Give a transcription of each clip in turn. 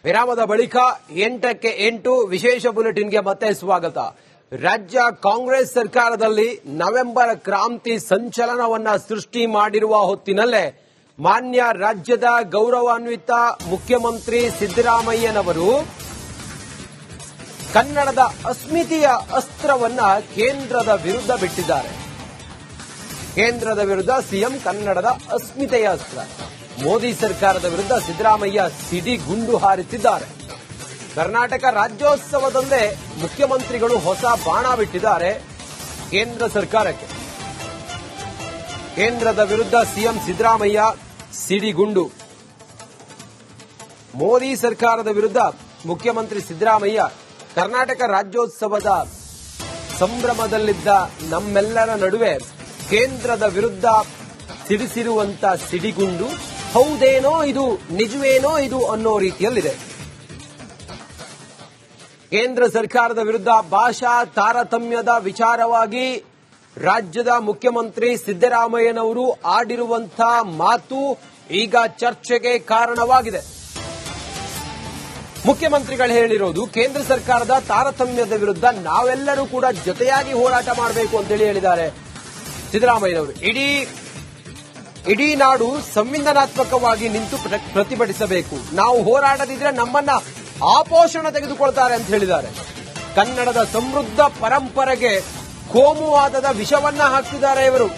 ವಿರಾಮದ ಬಳಿಕ 8ಕ್ಕೆ 8 ವಿಶೇಷ ಬುಲೆಟಿನ್ಗೆ ಮತ್ತೆ ಸ್ವಾಗತ. ರಾಜ್ಯ ಕಾಂಗ್ರೆಸ್ ಸರ್ಕಾರದಲ್ಲಿ ನವೆಂಬರ್ ಕ್ರಾಂತಿ ಸಂಚಲನವನ್ನ ಸೃಷ್ಟಿ ಮಾಡಿರುವ ಹೊತ್ತಿನಲ್ಲೇ ಮಾನ್ಯ ರಾಜ್ಯದ ಗೌರವಾನ್ವಿತ ಮುಖ್ಯಮಂತ್ರಿ ಸಿದ್ದರಾಮಯ್ಯನವರು ಕನ್ನಡದ ಅಸ್ಮಿತೆಯ ಅಸ್ತ್ರವನ್ನ ಕೇಂದ್ರದ ವಿರುದ್ಧ ಬಿಟ್ಟಿದ್ದಾರೆ. ಕೇಂದ್ರದ ವಿರುದ್ಧ ಸಿಎಂ ಕನ್ನಡದ ಅಸ್ಮಿತೆಯ ಅಸ್ತ್ರ. ಮೋದಿ ಸರ್ಕಾರದ ವಿರುದ್ಧ ಸಿದ್ದರಾಮಯ್ಯ ಸಿಡಿಗುಂಡು ಹಾರಿಸಿದ್ದಾರೆ. ಕರ್ನಾಟಕ ರಾಜ್ಯೋತ್ಸವದಲ್ಲೇ ಮುಖ್ಯಮಂತ್ರಿಗಳು ಹೊಸ ಬಾಣ ಬಿಟ್ಟಿದ್ದಾರೆ ಕೇಂದ್ರ ಸರ್ಕಾರಕ್ಕೆ. ಕೇಂದ್ರದ ವಿರುದ್ಧ ಸಿಎಂ ಸಿದ್ದರಾಮಯ್ಯ ಸಿಡಿಗುಂಡು. ಮೋದಿ ಸರ್ಕಾರದ ವಿರುದ್ಧ ಮುಖ್ಯಮಂತ್ರಿ ಸಿದ್ದರಾಮಯ್ಯ ಕರ್ನಾಟಕ ರಾಜ್ಯೋತ್ಸವದ ಸಂಭ್ರಮದಲ್ಲಿದ್ದ ನಮ್ಮೆಲ್ಲರ ನಡುವೆ ಕೇಂದ್ರದ ವಿರುದ್ಧ ಸಿಡಿಸಿರುವಂತ ಸಿಡಿಗುಂಡು ಹೌದೇನೋ ಇದು, ನಿಜವೇನೋ ಇದು ಅನ್ನೋ ರೀತಿಯಲ್ಲಿದೆ. ಕೇಂದ್ರ ಸರ್ಕಾರದ ವಿರುದ್ಧ ಭಾಷಾ ತಾರತಮ್ಯದ ವಿಚಾರವಾಗಿ ರಾಜ್ಯದ ಮುಖ್ಯಮಂತ್ರಿ ಸಿದ್ದರಾಮಯ್ಯನವರು ಆಡಿರುವಂತಹ ಮಾತು ಈಗ ಚರ್ಚೆಗೆ ಕಾರಣವಾಗಿದೆ. ಮುಖ್ಯಮಂತ್ರಿಗಳು ಹೇಳಿರೋದು ಕೇಂದ್ರ ಸರ್ಕಾರದ ತಾರತಮ್ಯದ ವಿರುದ್ಧ ನಾವೆಲ್ಲರೂ ಕೂಡ ಜೊತೆಯಾಗಿ ಹೋರಾಟ ಮಾಡಬೇಕು ಅಂತೇಳಿ ಹೇಳಿದ್ದಾರೆ ಸಿದ್ದರಾಮಯ್ಯನವರು. ಇಡೀ ನಾಡು ಸಂವಿಧಾನಾತ್ಮಕವಾಗಿ ನಿಂತು ಪ್ರತಿಭಟಿಸಬೇಕು. ನಾವು ಹೋರಾಡದಿದ್ರೆ ನಮ್ಮನ್ನ ಆಪೋಷಣ ತೆಗೆದುಕೊಳ್ತಾರೆ ಅಂತ ಹೇಳಿದ್ದಾರೆ. ಕನ್ನಡದ ಸಮೃದ್ಧ ಪರಂಪರೆಗೆ ಕೋಮುವಾದದ ವಿಷವನ್ನ ಹಾಕ್ತಿದ್ದಾರೆ ಇವರು.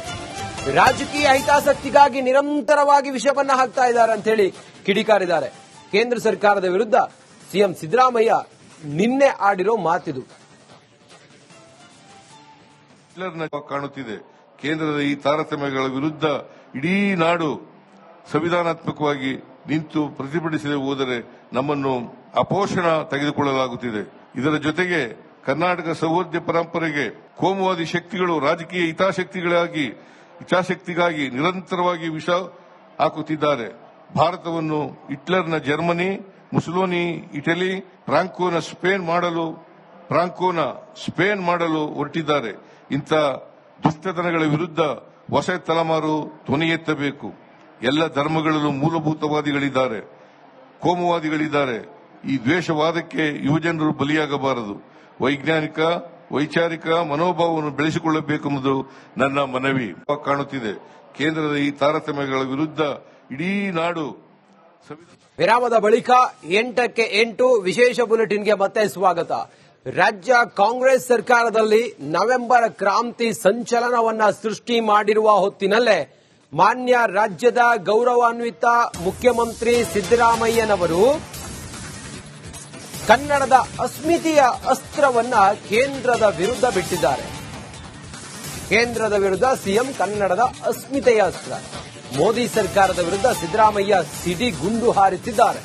ರಾಜಕೀಯ ಹಿತಾಸಕ್ತಿಗಾಗಿ ನಿರಂತರವಾಗಿ ವಿಷವನ್ನ ಹಾಕ್ತಾ ಇದ್ದಾರೆ ಅಂತ ಹೇಳಿ ಕಿಡಿಕಾರಿದ್ದಾರೆ. ಕೇಂದ್ರ ಸರ್ಕಾರದ ವಿರುದ್ಧ ಸಿಎಂ ಸಿದ್ದರಾಮಯ್ಯ ನಿನ್ನೆ ಆಡಿರೋ ಮಾತಿದು. ಕಾಣುತ್ತಿದೆ. ಕೇಂದ್ರದ ಈ ತಾರತಮ್ಯಗಳ ವಿರುದ್ಧ ಇಡೀ ನಾಡು ಸಂವಿಧಾನಾತ್ಮಕವಾಗಿ ನಿಂತು ಪ್ರತಿಭಟಿಸದೆ ಹೋದರೆ ನಮ್ಮನ್ನು ಅಪೋಷಣ ತೆಗೆದುಕೊಳ್ಳಲಾಗುತ್ತಿದೆ. ಇದರ ಜೊತೆಗೆ ಕರ್ನಾಟಕ ಸೌಹಾರ್ದ ಪರಂಪರೆಗೆ ಕೋಮುವಾದಿ ಶಕ್ತಿಗಳು ರಾಜಕೀಯ ಹಿತಾಸಕ್ತಿಗಾಗಿ ನಿರಂತರವಾಗಿ ವಿಷ ಹಾಕುತ್ತಿದ್ದಾರೆ. ಭಾರತವನ್ನು ಹಿಟ್ಲರ್ನ ಜರ್ಮನಿ, ಮುಸೋಲಿನಿ ಇಟಲಿ, ಫ್ರಾಂಕೋನ ಸ್ಪೇನ್ ಮಾಡಲು ಹೊರಟಿದ್ದಾರೆ. ಇಂಥ ದುಷ್ಟತನಗಳ ವಿರುದ್ಧ ಹೊಸ ತಲೆಮಾರು ಧ್ವನಿ ಎತ್ತಬೇಕು. ಎಲ್ಲ ಧರ್ಮಗಳಲ್ಲೂ ಮೂಲಭೂತವಾದಿಗಳಿದ್ದಾರೆ, ಕೋಮುವಾದಿಗಳಿದ್ದಾರೆ. ಈ ದ್ವೇಷವಾದಕ್ಕೆ ಯುವಜನರು ಬಲಿಯಾಗಬಾರದು. ವೈಚಾರಿಕ ಮನೋಭಾವವನ್ನು ಬೆಳೆಸಿಕೊಳ್ಳಬೇಕೆಂಬುದು ನನ್ನ ಮನವಿ. ಕಾಣುತ್ತಿದೆ. ಕೇಂದ್ರದ ಈ ತಾರತಮ್ಯಗಳ ವಿರುದ್ಧ ಇಡೀ ನಾಡು. ವಿರಾಮದ ಬಳಿಕ 8ಕ್ಕೆ 8 ವಿಶೇಷ ಬುಲೆಟಿನ್ಗೆ ಮತ್ತೆ ಸ್ವಾಗತ. ರಾಜ್ಯ ಕಾಂಗ್ರೆಸ್ ಸರ್ಕಾರದಲ್ಲಿ ನವೆಂಬರ್ ಕ್ರಾಂತಿ ಸಂಚಲನವನ್ನ ಸೃಷ್ಟಿ ಮಾಡಿರುವ ಹೊತ್ತಿನಲ್ಲೇ ಮಾನ್ಯ ರಾಜ್ಯದ ಗೌರವಾನ್ವಿತ ಮುಖ್ಯಮಂತ್ರಿ ಸಿದ್ದರಾಮಯ್ಯನವರು ಕನ್ನಡದ ಅಸ್ಮಿತೆಯ ಅಸ್ತ್ರವನ್ನ ಕೇಂದ್ರದ ವಿರುದ್ಧ ಬಿಟ್ಟಿದ್ದಾರೆ. ಕೇಂದ್ರದ ವಿರುದ್ಧ ಸಿಎಂ ಕನ್ನಡದ ಅಸ್ಮಿತೆಯ ಅಸ್ತ್ರ. ಮೋದಿ ಸರ್ಕಾರದ ವಿರುದ್ಧ ಸಿದ್ದರಾಮಯ್ಯ ಸಿಡಿಗುಂಡು ಹಾರಿಸಿದ್ದಾರೆ.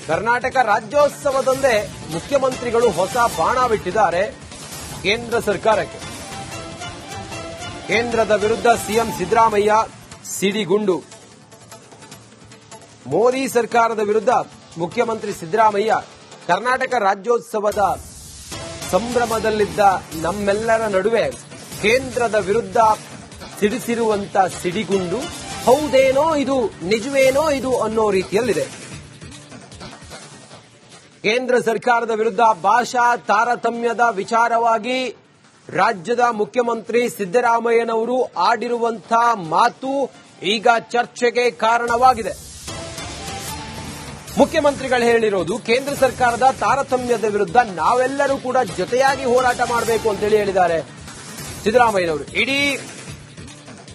ಕರ್ನಾಟಕ ರಾಜ್ಯೋತ್ಸವದಲ್ಲೇ ಮುಖ್ಯಮಂತ್ರಿಗಳು ಹೊಸ ಬಾಣ ಬಿಟ್ಟಿದ್ದಾರೆ ಕೇಂದ್ರ ಸರ್ಕಾರಕ್ಕೆ. ಕೇಂದ್ರದ ವಿರುದ್ಧ ಸಿಎಂ ಸಿದ್ದರಾಮಯ್ಯ ಸಿಡಿಗುಂಡು. ಮೋದಿ ಸರ್ಕಾರದ ವಿರುದ್ಧ ಮುಖ್ಯಮಂತ್ರಿ ಸಿದ್ದರಾಮಯ್ಯ ಕರ್ನಾಟಕ ರಾಜ್ಯೋತ್ಸವದ ಸಂಭ್ರಮದಲ್ಲಿದ್ದ ನಮ್ಮೆಲ್ಲರ ನಡುವೆ ಕೇಂದ್ರದ ವಿರುದ್ಧ ಸಿಡಿಸಿರುವಂತ ಸಿಡಿಗುಂಡು ಹೌದೇನೋ ಇದು, ನಿಜವೇನೋ ಇದು ಅನ್ನೋ ರೀತಿಯಲ್ಲಿದೆ. ಕೇಂದ್ರ ಸರ್ಕಾರದ ವಿರುದ್ಧ ಭಾಷಾ ತಾರತಮ್ಯದ ವಿಚಾರವಾಗಿ ರಾಜ್ಯದ ಮುಖ್ಯಮಂತ್ರಿ ಸಿದ್ದರಾಮಯ್ಯನವರು ಆಡಿರುವಂತಹ ಮಾತು ಈಗ ಚರ್ಚೆಗೆ ಕಾರಣವಾಗಿದೆ. ಮುಖ್ಯಮಂತ್ರಿಗಳು ಹೇಳಿರೋದು ಕೇಂದ್ರ ಸರ್ಕಾರದ ತಾರತಮ್ಯದ ವಿರುದ್ಧ ನಾವೆಲ್ಲರೂ ಕೂಡ ಜೊತೆಯಾಗಿ ಹೋರಾಟ ಮಾಡಬೇಕು ಅಂತೇಳಿ ಹೇಳಿದ್ದಾರೆ ಸಿದ್ದರಾಮಯ್ಯನವರು.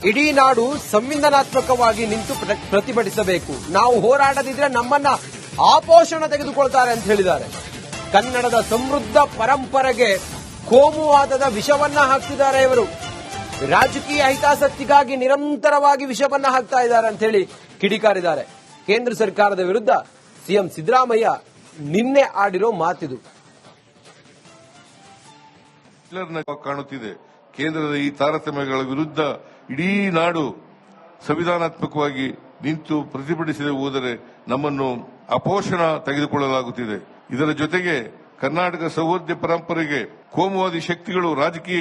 ಇಡೀ ನಾಡು ಸಂವಿಧಾನಾತ್ಮಕವಾಗಿ ನಿಂತು ಪ್ರತಿಭಟಿಸಬೇಕು. ನಾವು ಹೋರಾಡದಿದ್ರೆ ನಮ್ಮನ್ನ ಆಪೋಷಣ ತೆಗೆದುಕೊಳ್ತಾರೆ ಅಂತ ಹೇಳಿದ್ದಾರೆ. ಕನ್ನಡದ ಸಮೃದ್ಧ ಪರಂಪರೆಗೆ ಕೋಮುವಾದದ ವಿಷವನ್ನ ಹಾಕ್ತಿದ್ದಾರೆ ಇವರು. ರಾಜಕೀಯ ಹಿತಾಸಕ್ತಿಗಾಗಿ ನಿರಂತರವಾಗಿ ವಿಷವನ್ನ ಹಾಕ್ತಾ ಇದ್ದಾರೆ ಅಂತ ಹೇಳಿ ಕಿಡಿಕಾರಿದ್ದಾರೆ. ಕೇಂದ್ರ ಸರ್ಕಾರದ ವಿರುದ್ಧ ಸಿಎಂ ಸಿದ್ದರಾಮಯ್ಯ ನಿನ್ನೆ ಆಡಿರೋ ಮಾತಿದು. ಕಾಣುತ್ತಿದೆ. ಕೇಂದ್ರದ ಈ ತಾರತಮ್ಯಗಳ ವಿರುದ್ಧ ಇಡೀ ನಾಡು ಸಂವಿಧಾನಾತ್ಮಕವಾಗಿ ನಿಂತು ಪ್ರತಿಭಟಿಸದೆ ಹೋದರೆ ನಮ್ಮನ್ನು ಅಪೋಷಣ ತೆಗೆದುಕೊಳ್ಳಲಾಗುತ್ತಿದೆ. ಇದರ ಜೊತೆಗೆ ಕರ್ನಾಟಕ ಸೌಹಾರ್ದ ಪರಂಪರೆಗೆ ಕೋಮುವಾದಿ ಶಕ್ತಿಗಳು ರಾಜಕೀಯ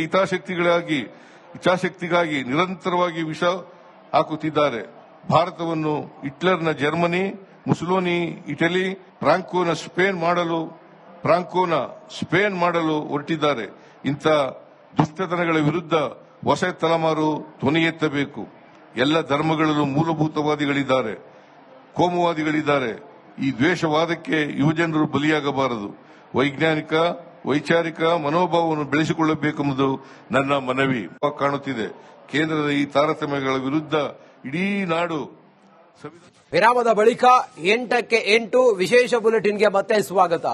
ಹಿತಾಸಕ್ತಿಗಾಗಿ ನಿರಂತರವಾಗಿ ವಿಷ ಹಾಕುತ್ತಿದ್ದಾರೆ. ಭಾರತವನ್ನು ಹಿಟ್ಲರ್ನ ಜರ್ಮನಿ, ಮುಸೋಲಿನಿ ಇಟಲಿ, ಫ್ರಾಂಕೋನ ಸ್ಪೇನ್ ಮಾಡಲು ಹೊರಟಿದ್ದಾರೆ. ಇಂಥ ದುಷ್ಟತನಗಳ ವಿರುದ್ಧ ಹೊಸ ತಲೆಮಾರು ಧ್ವನಿ ಎತ್ತಬೇಕು. ಎಲ್ಲ ಧರ್ಮಗಳಲ್ಲೂ ಮೂಲಭೂತವಾದಿಗಳಿದ್ದಾರೆ, ಕೋಮುವಾದಿಗಳಿದ್ದಾರೆ. ಈ ದ್ವೇಷವಾದಕ್ಕೆ ಯುವಜನರು ಬಲಿಯಾಗಬಾರದು. ವೈಚಾರಿಕ ಮನೋಭಾವವನ್ನು ಬೆಳೆಸಿಕೊಳ್ಳಬೇಕೆಂಬುದು ನನ್ನ ಮನವಿ. ಕಾಣುತ್ತಿದೆ ಕೇಂದ್ರದ ಈ ತಾರತಮ್ಯಗಳ ವಿರುದ್ಧ ಇಡೀ ನಾಡು. ವಿರಾಮದ ಬಳಿಕ 8ಕ್ಕೆ 8 ವಿಶೇಷ ಬುಲೆಟಿನ್ಗೆ ಮತ್ತೆ ಸ್ವಾಗತ.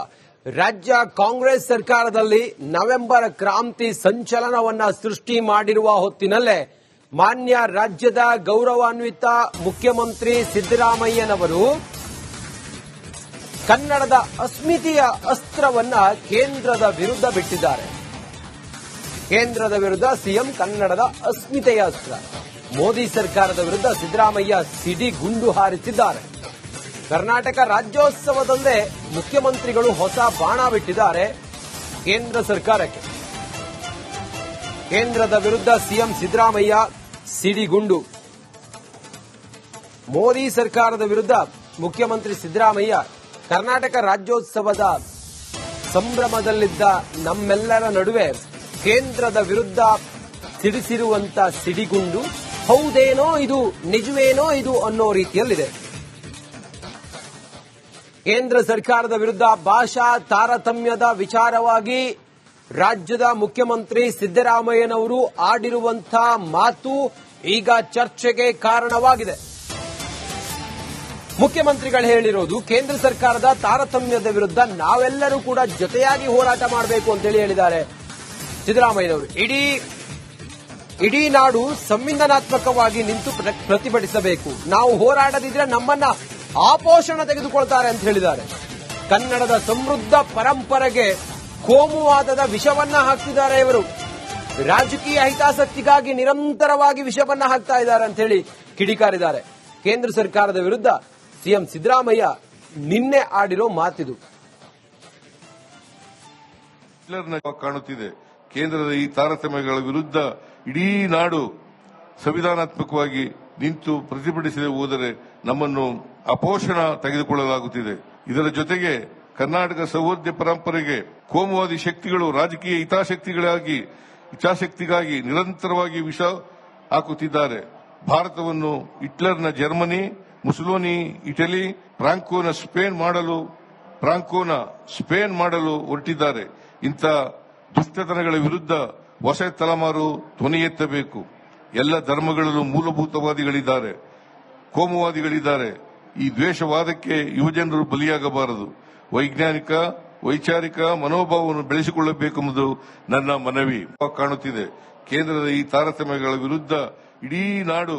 ರಾಜ್ಯ ಕಾಂಗ್ರೆಸ್ ಸರ್ಕಾರದಲ್ಲಿ ನವೆಂಬರ್ ಕ್ರಾಂತಿ ಸಂಚಲನವನ್ನ ಸೃಷ್ಟಿ ಮಾಡಿರುವ ಹೊತ್ತಿನಲ್ಲೇ ಮಾನ್ಯ ರಾಜ್ಯದ ಗೌರವಾನ್ವಿತ ಮುಖ್ಯಮಂತ್ರಿ ಸಿದ್ದರಾಮಯ್ಯನವರು ಕನ್ನಡದ ಅಸ್ಮಿತೆಯ ಅಸ್ತ್ರವನ್ನ ಕೇಂದ್ರದ ವಿರುದ್ಧ ಬಿಟ್ಟಿದ್ದಾರೆ. ಕೇಂದ್ರದ ವಿರುದ್ಧ ಸಿಎಂ ಕನ್ನಡದ ಅಸ್ಮಿತೆಯ ಅಸ್ತ್ರ. ಮೋದಿ ಸರ್ಕಾರದ ವಿರುದ್ಧ ಸಿದ್ದರಾಮಯ್ಯ ಸಿಡಿಗುಂಡು ಹಾರಿಸಿದ್ದಾರೆ. ಕರ್ನಾಟಕ ರಾಜ್ಯೋತ್ಸವದಲ್ಲೇ ಮುಖ್ಯಮಂತ್ರಿಗಳು ಹೊಸ ಬಾಣ ಬಿಟ್ಟಿದ್ದಾರೆ ಕೇಂದ್ರ ಸರ್ಕಾರಕ್ಕೆ. ಕೇಂದ್ರದ ವಿರುದ್ಧ ಸಿಎಂ ಸಿದ್ದರಾಮಯ್ಯ ಸಿಡಿಗುಂಡು. ಮೋದಿ ಸರ್ಕಾರದ ವಿರುದ್ಧ ಮುಖ್ಯಮಂತ್ರಿ ಸಿದ್ದರಾಮಯ್ಯ ಕರ್ನಾಟಕ ರಾಜ್ಯೋತ್ಸವದ ಸಂಭ್ರಮದಲ್ಲಿದ್ದ ನಮ್ಮೆಲ್ಲರ ನಡುವೆ ಕೇಂದ್ರದ ವಿರುದ್ಧ ಸಿಡಿಸಿರುವಂತ ಸಿಡಿಗುಂಡು ಹೌದೇನೋ ಇದು, ನಿಜವೇನೋ ಇದು ಅನ್ನೋ ರೀತಿಯಲ್ಲಿದೆ. ಕೇಂದ್ರ ಸರ್ಕಾರದ ವಿರುದ್ಧ ಭಾಷಾ ತಾರತಮ್ಯದ ವಿಚಾರವಾಗಿ ರಾಜ್ಯದ ಮುಖ್ಯಮಂತ್ರಿ ಸಿದ್ದರಾಮಯ್ಯನವರು ಆಡಿರುವಂತಹ ಮಾತು ಈಗ ಚರ್ಚೆಗೆ ಕಾರಣವಾಗಿದೆ. ಮುಖ್ಯಮಂತ್ರಿಗಳು ಹೇಳಿರೋದು ಕೇಂದ್ರ ಸರ್ಕಾರದ ತಾರತಮ್ಯದ ವಿರುದ್ಧ ನಾವೆಲ್ಲರೂ ಕೂಡ ಜೊತೆಯಾಗಿ ಹೋರಾಟ ಮಾಡಬೇಕು ಅಂತೇಳಿ ಹೇಳಿದ್ದಾರೆ ಸಿದ್ದರಾಮಯ್ಯನವರು. ಇಡೀ ನಾಡು ಸಂವಿಧಾನಾತ್ಮಕವಾಗಿ ನಿಂತು ಪ್ರತಿಭಟಿಸಬೇಕು. ನಾವು ಹೋರಾಡದಿದ್ರೆ ನಮ್ಮನ್ನ ಆಪೋಷಣ ತೆಗೆದುಕೊಳ್ತಾರೆ ಅಂತ ಹೇಳಿದ್ದಾರೆ. ಕನ್ನಡದ ಸಮೃದ್ಧ ಪರಂಪರೆಗೆ ಕೋಮುವಾದದ ವಿಷವನ್ನ ಹಾಕ್ತಿದ್ದಾರೆ ಇವರು. ರಾಜಕೀಯ ಹಿತಾಸಕ್ತಿಗಾಗಿ ನಿರಂತರವಾಗಿ ವಿಷವನ್ನ ಹಾಕ್ತಾ ಇದ್ದಾರೆ ಅಂತ ಹೇಳಿ ಕಿಡಿಕಾರಿದ್ದಾರೆ. ಕೇಂದ್ರ ಸರ್ಕಾರದ ವಿರುದ್ಧ ಸಿಎಂ ಸಿದ್ದರಾಮಯ್ಯ ನಿನ್ನೆ ಆಡಿರೋ ಮಾತಿದು. ಕಾಣುತ್ತಿದೆ ಕೇಂದ್ರದ ಈ ತಾರತಮ್ಯಗಳ ವಿರುದ್ಧ ಇಡೀ ನಾಡು ಸಂವಿಧಾನಾತ್ಮಕವಾಗಿ ನಿಂತು ಪ್ರತಿಭಟಿಸದೆ ಹೋದರೆ ನಮ್ಮನ್ನು ಅಪೋಷಣ ತೆಗೆದುಕೊಳ್ಳಲಾಗುತ್ತಿದೆ. ಇದರ ಜೊತೆಗೆ ಕರ್ನಾಟಕ ಸೌಹಾರ್ದ ಪರಂಪರೆಗೆ ಕೋಮುವಾದಿ ಶಕ್ತಿಗಳು ರಾಜಕೀಯ ಹಿತಾಸಕ್ತಿಗಾಗಿ ನಿರಂತರವಾಗಿ ವಿಷ ಹಾಕುತ್ತಿದ್ದಾರೆ. ಭಾರತವನ್ನು ಹಿಟ್ಲರ್ನ ಜರ್ಮನಿ, ಮುಸೋಲಿನಿ ಇಟಲಿ, ಫ್ರಾಂಕೋನ ಸ್ಪೇನ್ ಮಾಡಲು ಹೊರಟಿದ್ದಾರೆ. ಇಂಥ ದುಷ್ಟತನಗಳ ವಿರುದ್ಧ ಹೊಸ ತಲೆಮಾರು ಧ್ವನಿ ಎತ್ತಬೇಕು. ಎಲ್ಲ ಧರ್ಮಗಳಲ್ಲೂ ಮೂಲಭೂತವಾದಿಗಳಿದ್ದಾರೆ, ಕೋಮುವಾದಿಗಳಿದ್ದಾರೆ. ಈ ದ್ವೇಷವಾದಕ್ಕೆ ಯುವಜನರು ಬಲಿಯಾಗಬಾರದು. ವೈಚಾರಿಕ ಮನೋಭಾವವನ್ನು ಬೆಳೆಸಿಕೊಳ್ಳಬೇಕೆಂಬುದು ನನ್ನ ಮನವಿ. ಕಾಣುತ್ತಿದೆ ಕೇಂದ್ರದ ಈ ತಾರತಮ್ಯಗಳ ವಿರುದ್ಧ ಇಡೀ ನಾಡು.